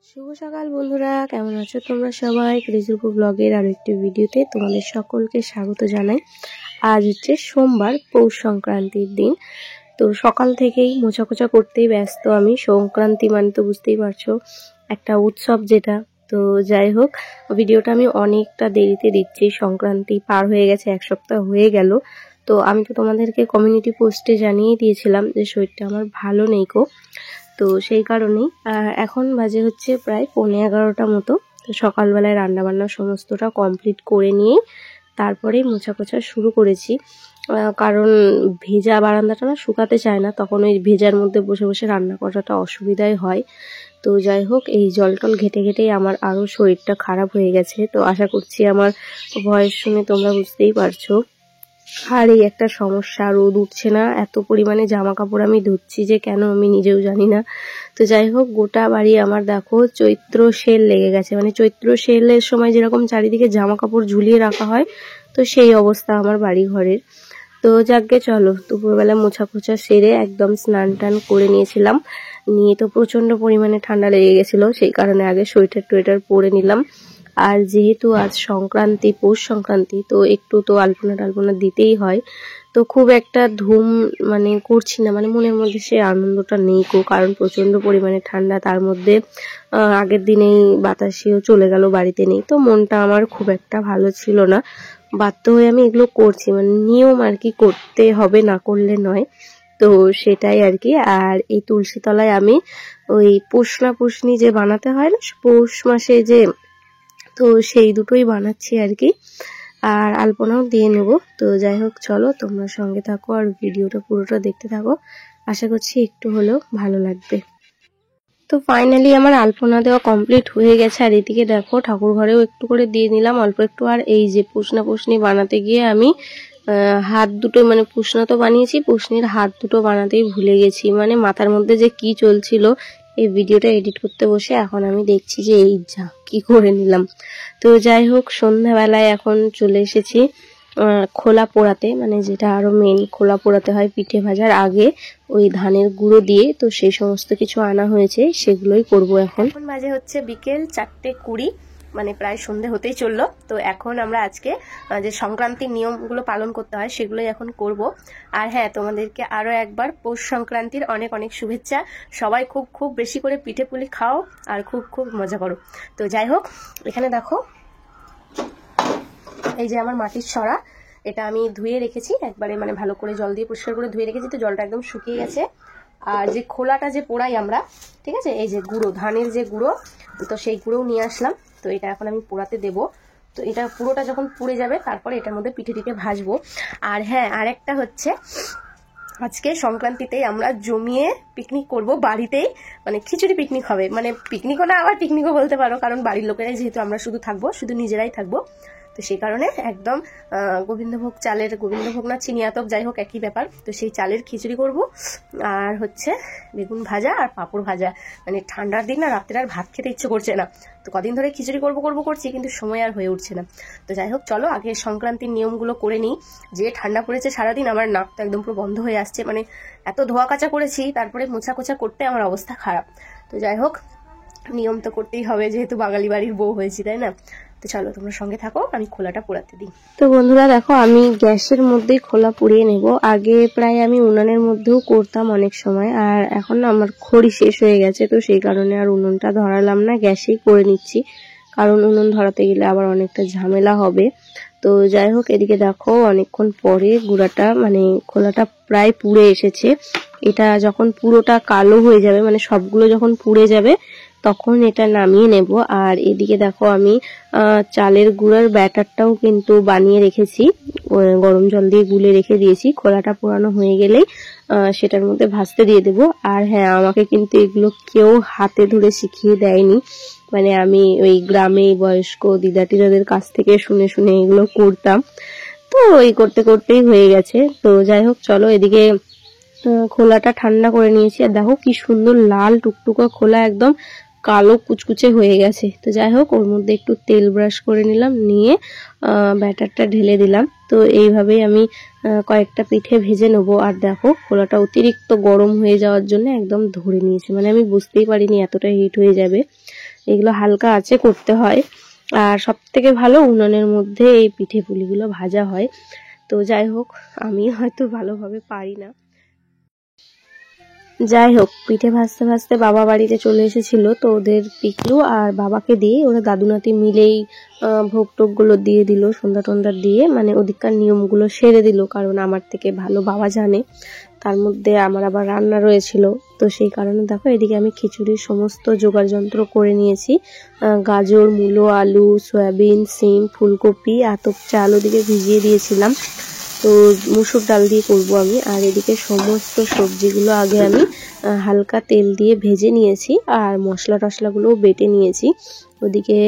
শুভ সকাল বন্ধুরা, কেমন আছো তোমরা সবাই? ক্রেজিপু ব্লগের আরো একটি ভিডিওতে তোমাদের সকলকে স্বাগত জানাই। আজ হচ্ছে সোমবার, পৌষ সংক্রান্তির দিন। তো সকাল থেকেই মোছাকোছা করতেই ব্যস্ত আমি। সংক্রান্তি মানে তো বুঝতেই পারছো, একটা উৎসব যেটা। তো যাই হোক, ভিডিওটা আমি অনেকটা দেরিতে দিচ্ছি। সংক্রান্তি পার হয়ে গেছে, এক সপ্তাহ হয়ে গেল। তো আমি তো তোমাদেরকে কমিউনিটি পোস্টে জানিয়ে দিয়েছিলাম যে শরীরটা আমার ভালো নেই গো। তো সেই কারণেই এখন বাজে হচ্ছে প্রায় 11:15 মতো। তো সকালবেলায় রান্নাবান্না সমস্তটা কমপ্লিট করে নিয়েই তারপরেই মোছাকোছা শুরু করেছি। কারণ ভেজা বারান্দাটা না শুকাতে চায় না, তখন ওই ভেজার মধ্যে বসে বসে রান্না করাটা অসুবিধাই হয়। তো যাই হোক, এই জল টল ঘেটে ঘেটেই আমার আরও শরীরটা খারাপ হয়ে গেছে। তো আশা করছি আমার ভয়েস শুনে তোমরা বুঝতেই পারছো। আর এই একটা সমস্যা, রোদ উঠছে না, এত পরিমাণে জামা কাপড় আমি ধুচ্ছি যে কেন আমি নিজেও জানি না। তো যাই হোক, গোটা বাড়ি আমার দেখো চৈত্র সেল লেগে গেছে। মানে চৈত্র সেলের সময় যেরকম চারিদিকে জামা কাপড় ঝুলিয়ে রাখা হয়, তো সেই অবস্থা আমার বাড়ি ঘরের। তো যাকগে চলো, দুপুরবেলা মোছা খোঁচা সেরে একদম স্নান টান করে নিয়েছিলাম। নিয়ে তো প্রচন্ড পরিমাণে ঠান্ডা লেগে গেছিলো, সেই কারণে আগে সোয়েটার টোয়েটার পরে নিলাম। আর যেহেতু আজ সংক্রান্তি, পৌষ সংক্রান্তি, তো একটু তো আলপনা টালপনা দিতেই হয়। তো খুব একটা ধুম মানে করছি না, মানে মনের মধ্যে সে আনন্দটা নেই গো, কারণ প্রচন্ড পরিমাণে ঠান্ডা। তার মধ্যে আগের দিনেই বাতাসেও চলে গেল, বাড়িতে নেই, তো মনটা আমার খুব একটা ভালো ছিল না। বাধ্য হয়ে আমি এগুলো করছি, মানে নিয়ম আর কি, করতে হবে, না করলে নয়। তো সেটাই আর কি। আর এই তুলসী তলায় আমি ওই পুষনা পুষনি যে বানাতে হয় না পৌষ মাসে যে, তো সেই দুটোই বানাচ্ছি আর কি। আর আলপনাও দিয়ে নেব। তো যাই হোক, চলো তোমরা সঙ্গে থাকো আর ভিডিওটা পুরোটা দেখতে থাকো। আশা করছি একটু হলেও ভালো লাগবে। তো ফাইনালি আমার আলপনা দেওয়া কমপ্লিট হয়ে গেছে। আর এদিকে দেখো, ঠাকুর ঘরেও একটু করে দিয়ে নিলাম অল্প একটু। আর এই যে পুষনা পুষনি বানাতে গিয়ে আমি হাত দুটো, মানে পুষনা তো বানিয়েছি, পুষনির হাত দুটো বানাতেই ভুলে গেছি। মানে মাথার মধ্যে যে কি চলছিল, এই ভিডিওটা এডিট করতে বসে এখন আমি দেখছি যে এই যা কি করে নিলাম। তো যাই হোক, সন্ধ্যাবেলায় এখন চলে এসেছি খোলা পোড়াতে, মানে যেটা আরো মেন, খোলা পোড়াতে হয় পিঠে ভাজার আগে ওই ধানের গুঁড়ো দিয়ে। তো সেই সমস্ত কিছু আনা হয়েছে, সেগুলোই করব এখন। বাজে হচ্ছে বিকেল 4:20, মানে প্রায় সন্ধে হতেই চললো। তো এখন আমরা আজকে যে সংক্রান্তির নিয়মগুলো পালন করতে হয় সেগুলোই এখন করব। আর হ্যাঁ, তোমাদেরকে আরো একবার পৌষ সংক্রান্তির অনেক অনেক শুভেচ্ছা। সবাই খুব খুব বেশি করে পিঠে পুলি খাও আর খুব খুব মজা করো। তো যাই হোক, এখানে দেখো এই যে আমার মাটির সরা, এটা আমি ধুয়ে রেখেছি একবারে, মানে ভালো করে জল দিয়ে পরিষ্কার করে ধুয়ে রেখেছি। তো জলটা একদম শুকিয়ে গেছে। আর যে খোলাটা যে পোড়াই আমরা, ঠিক আছে, এই যে গুঁড়ো, ধানের যে গুঁড়ো, তো সেই গুঁড়োও নিয়ে আসলাম। তো এটা এখন আমি পোড়াতে দেব। তো এটা পুরোটা যখন পুড়ে যাবে তারপরে এটার মধ্যে পিঠে টিঠে ভাজবো। আর হ্যাঁ, আরেকটা হচ্ছে, আজকে সংক্রান্তিতেই আমরা জমিয়ে পিকনিক করব বাড়িতেই, মানে খিচুড়ি পিকনিক হবে। মানে পিকনিকও না, আবার পিকনিকও বলতে পারো, কারণ বাড়ির লোকেরাই যেহেতু আমরা শুধু থাকবো, শুধু নিজেরাই থাকবো। তো সেই কারণে একদম গোবিন্দভোগ চালের, গোবিন্দভোগ না চিনিয়াতপ, যাই হোক একই ব্যাপার। তো সেই চালের খিচুড়ি করব। আর হচ্ছে বেগুন ভাজা আর পাঁপড় ভাজা। মানে ঠান্ডার দিন না, রাত্রে আর ভাত খেতে ইচ্ছে করছে না। তো কদিন ধরে খিচুড়ি করব করছি, কিন্তু সময় আর হয়ে উঠছে না। তো যাই হোক, চলো আগে সংক্রান্তির নিয়মগুলো করে নিই। যে ঠান্ডা পড়েছে সারাদিন, আমার নাক তো একদম পুরো বন্ধ হয়ে আসছে। মানে এত ধোয়া কাচা করেছি, তারপরে মোছা কোছা করতে আমার অবস্থা খারাপ। তো যাই হোক, নিয়ম তো করতেই হবে, যেহেতু বাঙালি বাড়ির বউ হয়েছি, তাই না? তো চলো তোমরা সঙ্গে থাকো, আমি খোলাটা পোড়াতে দিই। তো বন্ধুরা দেখো, আমি গ্যাসের মধ্যেই খোলা পুড়িয়ে নেব। আগে প্রায় আমি উনানের মধ্যেও করতাম অনেক সময়, আর এখন না আমার খড়ি শেষ হয়ে গেছে। তো সেই কারণে আর উনুনটা ধরালাম না, গ্যাসেই করে নিচ্ছি। কারণ উনুন ধরাতে গেলে আবার অনেকটা ঝামেলা হবে। তো যাই হোক, এদিকে দেখো অনেকক্ষণ পরে গুঁড়াটা, মানে খোলাটা প্রায় পুড়ে এসেছে। এটা যখন পুরোটা কালো হয়ে যাবে, মানে সবগুলো যখন পুড়ে যাবে, তখন এটা নামিয়ে নেব। আর এদিকে দেখো, আমি চালের গুঁড়ার ব্যাটারটাও কিন্তু বানিয়ে রেখেছি, গরম জল দিয়ে গুলে রেখে দিয়েছি। খোলাটা পোড়ানো হয়ে গেলেই সেটার মধ্যে ভাজতে দিয়ে দেব। আর হ্যাঁ, আমাকে কিন্তু এগুলো কেউ হাতে ধরে শিখিয়ে দেয়নি, মানে আমি ওই গ্রামে বয়স্ক দিদা টিদাদের কাছ থেকে শুনে শুনে এগুলো করতাম। তো ওই করতে করতেই হয়ে গেছে। তো যাই হোক, চলো এদিকে খোলাটা ঠান্ডা করে নিয়েছি। আর দেখো কি সুন্দর লাল টুকটুকা খোলা, একদম কালো কুচকুচে হয়ে গেছে। তো যাই হোক, ওর মধ্যে একটু তেল ব্রাশ করে নিলাম, নিয়ে ব্যাটারটা ঢেলে দিলাম। তো এইভাবেই আমি কয়েকটা পিঠে ভেজে নেবো। আর দেখো, খোলাটা অতিরিক্ত গরম হয়ে যাওয়ার জন্য একদম ধরে নিয়েছে, মানে আমি বুঝতেই পারিনি এতটা হিট হয়ে যাবে। এগুলো হালকা আঁচে করতে হয়। আর সবথেকে ভালো উনুনের মধ্যে এই পিঠে পুলিগুলো ভাজা হয়। তো যাই হোক, আমি হয়তো ভালোভাবে পারি না। যাই হোক, পিঠে ভাজতে ভাজতে বাবা বাড়িতে চলে এসেছিল। তো ওদের পিকলু আর বাবাকে দিয়ে ওরা দাদু নাতি মিলেই ভোগ টোগগুলো দিয়ে দিল, সন্ধ্যা টন্ধা দিয়ে, মানে ওদিককার নিয়মগুলো সেরে দিল। কারণ আমার থেকে ভালো বাবা জানে। তার মধ্যে আমার আবার রান্না রয়েছিল, তো সেই কারণে দেখো এদিকে আমি খিচুড়ির সমস্ত জোগাড় যন্ত্র করে নিয়েছি। গাজর, মূলো, আলু, সয়াবিন, সিম, ফুলকপি, আতপ চাল ওদিকে ভিজিয়ে দিয়েছিলাম। তো মুসুর ডাল দিয়ে করবো আমি। আর এদিকে সমস্ত সবজিগুলো আগে আমি হালকা তেল দিয়ে ভেজে নিয়েছি, আর মশলা টশলাগুলোও বেটে নিয়েছি। ওদিকে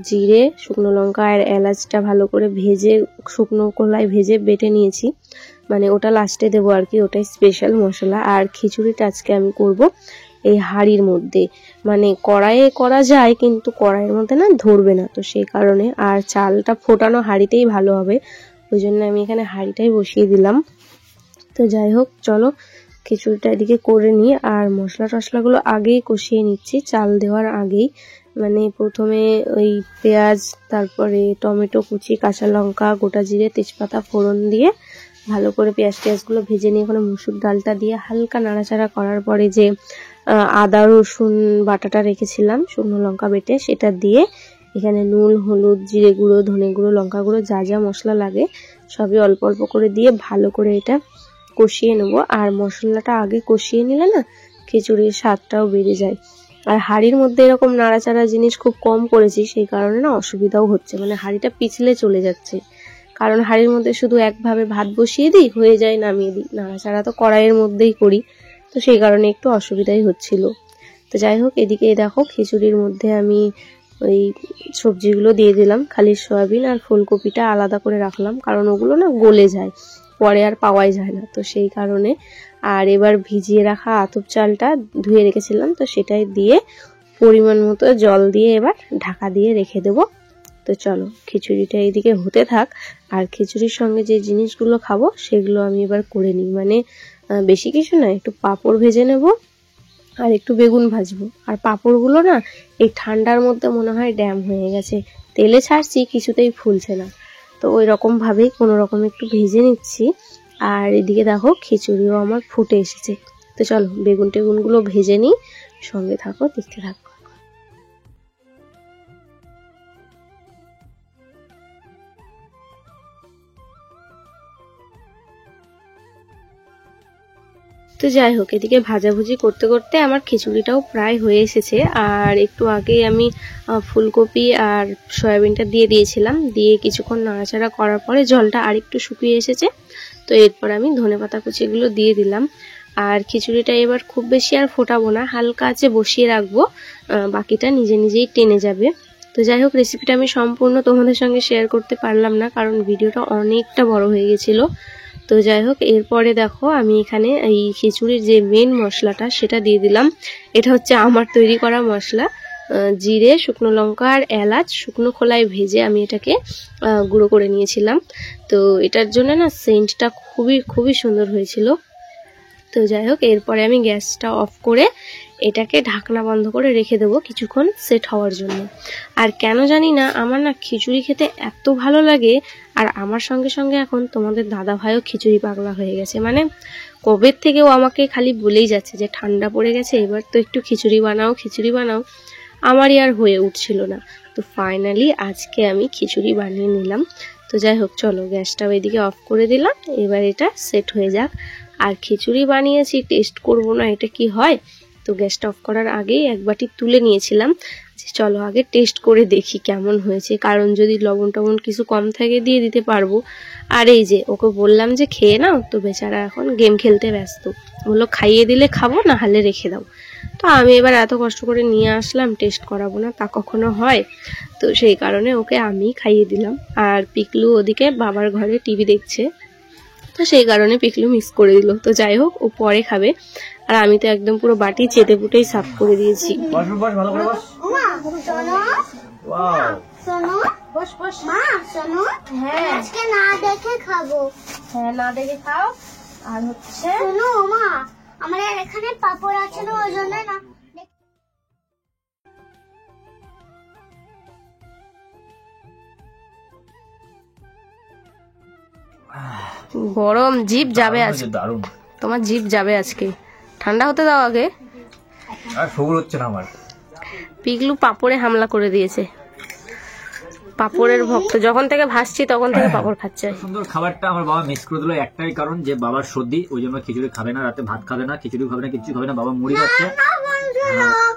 জিরে, শুকনো লঙ্কা আর এলাচটা ভালো করে ভেজে শুকনো কলায় ভেজে বেটে নিয়েছি, মানে ওটা লাস্টে দেবো আর কি, ওটাই স্পেশাল মশলা। আর খিচুড়িটা আজকে আমি করব এই হাঁড়ির মধ্যে, মানে কড়াইয়ে করা যায় কিন্তু কড়াইয়ের মধ্যে না ধরবে না, তো সেই কারণে। আর চালটা ফোটানো হাঁড়িতেই ভালো হবে, ওই জন্য আমি এখানে হাঁড়িটাই বসিয়ে দিলাম। তো যাই হোক, চলো খিচুড়িটা এদিকে করে নিই। আর মশলা টশলাগুলো আগেই কষিয়ে নিচ্ছি, চাল দেওয়ার আগেই। মানে প্রথমে ওই পেঁয়াজ, তারপরে টমেটো কুচি, কাঁচা লঙ্কা, গোটা জিরে, তেজপাতা ফোড়ন দিয়ে ভালো করে পেঁয়াজগুলো ভেজে নিয়ে ওখানে মুসুর ডালটা দিয়ে হালকা নাড়াচাড়া করার পরে যে আদা রসুন বাটাটা রেখেছিলাম শুকনো লঙ্কা বেটে, সেটা দিয়ে এখানে নুন, হলুদ, জিরে গুঁড়ো, ধনে গুঁড়ো, লঙ্কা গুঁড়ো, যা যা মশলা লাগে সবই অল্প অল্প করে দিয়ে ভালো করে এটা কষিয়ে নেব। আর মশলাটা আগে কষিয়ে নিলে না খিচুড়ির স্বাদটাও বেড়ে যায়। আর হাঁড়ির মধ্যে এরকম নাড়াচাড়া জিনিস খুব কম করেছি, সেই কারণে না অসুবিধাও হচ্ছে, মানে হাঁড়িটা পিছলে চলে যাচ্ছে। কারণ হাঁড়ির মধ্যে শুধু একভাবে ভাত বসিয়ে দিই, হয়ে যায়, নামিয়ে দিই। নাড়াচাড়া তো কড়াইয়ের মধ্যেই করি, তো সেই কারণে একটু অসুবিধাই হচ্ছিল। তো যাই হোক, এদিকে দেখো খিচুড়ির মধ্যে আমি ওই সবজিগুলো দিয়ে দিলাম। খালি সয়াবিন আর ফুলকপিটা আলাদা করে রাখলাম, কারণ ওগুলো না গলে যায়, পরে আর পাওয়াই যায় না, তো সেই কারণে। আর এবার ভিজিয়ে রাখা আতপ চালটা ধুয়ে রেখেছিলাম, তো সেটাই দিয়ে পরিমাণ মতো জল দিয়ে এবার ঢাকা দিয়ে রেখে দেবো। তো চলো খিচুড়িটা এইদিকে হতে থাক। আর খিচুড়ির সঙ্গে যে জিনিসগুলো খাবো সেগুলো আমি এবার করে নিই, মানে বেশি কিছু না, একটু পাঁপড় ভেজে নেব আর একটু বেগুন ভাজবো। আর পাঁপড়গুলো না এই ঠান্ডার মধ্যে মনে হয় ড্যাম হয়ে গেছে, তেলে ছাড়ছি কিছুতেই ফুলছে না, তো ওই রকম ভাবেই কোনো রকম একটু ভেজে নিচ্ছি। আর এদিকে দেখো খিচুড়িও আমার ফুটে এসেছে। তো চলো বেগুন টেগুনগুলো ভেজে নিই, সঙ্গে থাকো, দেখতে থাকো। তো যাই হোক, এদিকে ভাজাভুজি করতে করতে আমার খিচুড়িটাও প্রায় হয়ে এসেছে। আর একটু আগেই আমি ফুলকপি আর সয়াবিনটা দিয়ে দিয়েছিলাম, দিয়ে কিছুক্ষণ নাড়াচাড়া করার পরে জলটা আরেকটু শুকিয়ে এসেছে। তো এরপর আমি ধনেপাতা কুচিগুলো দিয়ে দিলাম। আর খিচুড়িটা এবার খুব বেশি আর ফোটাবো না, হালকা আঁচে বসিয়ে রাখবো, বাকিটা নিজে নিজেই টেনে যাবে। তো যাই হোক, রেসিপিটা আমি সম্পূর্ণ তোমাদের সঙ্গে শেয়ার করতে পারলাম না, কারণ ভিডিওটা অনেকটা বড় হয়ে গেছিলো। তো যাই হোক, এরপরে দেখো আমি এখানে এই খিচুড়ির যে মেন মশলাটা সেটা দিয়ে দিলাম। এটা হচ্ছে আমার তৈরি করা মশলা, জিরে, শুকনো লঙ্কা আর এলাচ শুকনো খোলায় ভেজে আমি এটাকে গুঁড়ো করে নিয়েছিলাম। তো এটার জন্য না সেন্টটা খুবই খুবই সুন্দর হয়েছিল। তো যাই হোক, এরপরে আমি গ্যাসটা অফ করে এটাকে ঢাকনা বন্ধ করে রেখে দেবো কিছুক্ষণ সেট হওয়ার জন্য। আর কেন জানি না আমার না খিচুড়ি খেতে এত ভালো লাগে। আর আমার সঙ্গে সঙ্গে এখন তোমাদের দাদা ভাইও খিচুড়ি পাগলা হয়ে গেছে, মানে কবের থেকেও আমাকে খালি বলেই যাচ্ছে যে ঠান্ডা পড়ে গেছে, এবার তো একটু খিচুড়ি বানাও, খিচুড়ি বানাও। আমারই আর হয়ে উঠছিল না, তো ফাইনালি আজকে আমি খিচুড়ি বানিয়ে নিলাম। তো যাই হোক, চলো গ্যাসটাও এদিকে অফ করে দিলাম, এবার এটা সেট হয়ে যাক। আর খিচুড়ি বানিয়েছি, টেস্ট করব না এটা কি হয়, তো গ্যাসটা অফ করার আগেই এক বাটি তুলে নিয়েছিলাম যে চলো আগে টেস্ট করে দেখি কেমন হয়েছে, কারণ যদি লবণ টবণ কিছু কম থাকে দিয়ে দিতে পারবো। আর এই যে ওকে বললাম যে খেয়ে নাও, তো বেচারা এখন গেম খেলতে ব্যস্ত, বললো খাইয়ে দিলে খাবো, না হলে রেখে দাও। তো আমি এবার এত কষ্ট করে নিয়ে আসলাম, টেস্ট করাবো না তা কখনো হয়, তো সেই কারণে ওকে আমি খাইয়ে দিলাম। আর পিকলু ওদিকে বাবার ঘরে টিভি দেখছে, তো সেই কারণে পিকলু মিস করে দিল। তো যাই হোক, ও পরে খাবে, আর আমি তো একদম পুরো বাটি চেটে পুটেই সাফ করে দিয়েছি। হ্যাঁ, না দেখে খাও। আর হচ্ছে আমার এখানে পাপড় আছে না, ওই জন্য না। গরম, জিভ যাবে আজকে, তোমার জিভ যাবে আজকে। ঠান্ডা হতে দাও আগে। আর সবুর হচ্ছে না আমার। পিগলু পাপড়ে হামলা করে দিয়েছে, পাপড়ের ভক্ত। যখন থেকে ভাসছি তখন থেকে পাপড় খাচ্ছে। সুন্দর খাবারটা আমার বাবা মিস করে দিল, একটাই কারণ যে বাবার সর্দি, ওই জন্য খিচুড়ি খাবে না, রাতে ভাত খাবে না, খিচুড়ি খাবে না, কিছু খাবে না। বাবা মুড়ি খাচ্ছে,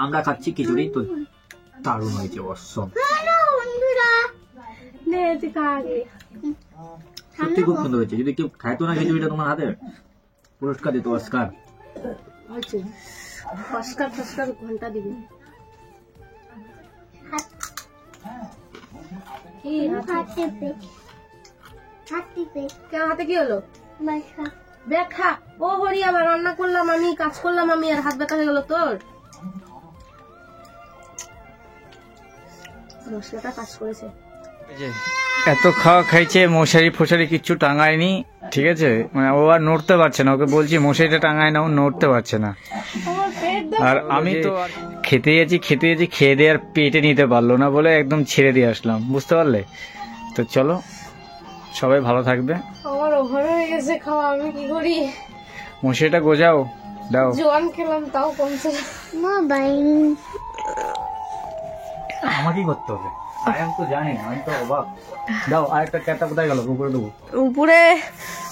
আমরা খাচ্ছি খিচুড়ি। তো দারুণ হয়েছে, অসম, সত্যি খুব সুন্দর হয়েছে। যদি কেউ খাইতো না খিচুড়িটা তোমার হাতে, পুরস্কার দিত, অস্কার। ঘন্টা দিবি হাতে কি হলো? দেখা ও হরি, আমার রান্না করলাম আমি, কাজ করলাম আমি, আর হাত ব্যথা হয়ে গেল তোর। মশলাটা কাজ করেছে। এত খাওয়া খাইছে, মশারি ফশারি কিচ্ছু টাঙায়নি, ঠিক আছে? মানে ও আর নড়তে পারছে না, ওকে বলছি মশারিটা টাঙায় না, ও নড়তে পারছে না। আর আমি তো খেতে গেছি, খেয়ে দিয়ে আর পেটে নিতে পারলো না বলে একদম ছেড়ে দিয়ে আসলাম, বুঝতে পারলে? তো চলো, সবাই ভালো থাকবে। আমার ওভার হয়ে গেছে খাওয়া, আমি কি করি? মশারিটা গোজাও, দাও। জোয়ান খেলাম তাও কমছে না। আমাকেই করতে হবে, আমি তো জানি না, আমি তো অবাক। দাও, আরেকটা ক্যাটা কোথায় গেল? উপরে দেবো। উপরে?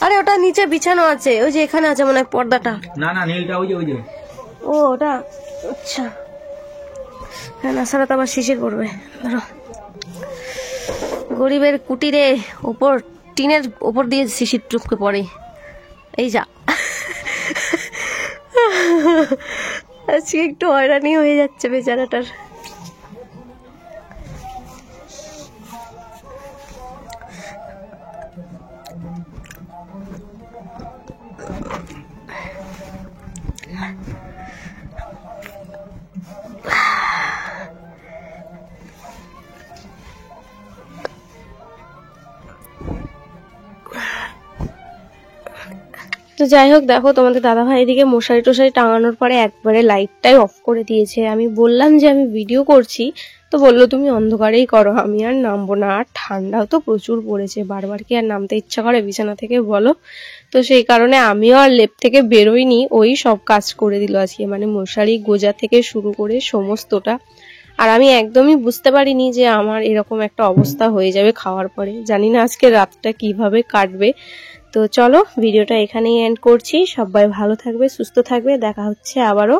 আরে ওটা নিচে বিছানো আছে, ওই যে এখানে আছে মনে হয় পর্দাটা। না না, নীলটা ওই যে, ওই যে। ও ওটা, আচ্ছা। হ্যাঁ, না সারা তো আবার শিশির পড়বে। ধরো, গরিবের কুটিরে ওপর, টিনের ওপর দিয়ে শিশির টুপকে পড়ে। এই যা, আজকে একটু হয়রানি হয়ে যাচ্ছে বেচারাটার। তো যাই হোক, দেখো তোমাদের দাদাভাই এদিকে মশারি টশারি টাঙানোর পরে একবারে লাইটটাই অফ করে দিয়েছে। আমি বললাম যে আমি ভিডিও করছি, তো বললো তুমি অন্ধকারেই করো, আমি আর নামবো না। আর ঠান্ডাও তো প্রচুর পড়েছে, বারবার কি আর নামতে ইচ্ছা করে বিছানা থেকে বলো? তো সেই কারণে আমিও আর লেপ থেকে বেরোইনি, ওই সব কাজ করে দিল আজকে, মানে মশারি গোজা থেকে শুরু করে সমস্তটা। আর আমি একদমই বুঝতে পারিনি যে আমার এরকম একটা অবস্থা হয়ে যাবে খাওয়ার পরে। জানি না আজকে রাতটা কিভাবে কাটবে। তো চলো, ভিডিওটা এখানেই এন্ড করছি। সবাই ভালো থাকবে, সুস্থ থাকবে, দেখা হচ্ছে আবারও।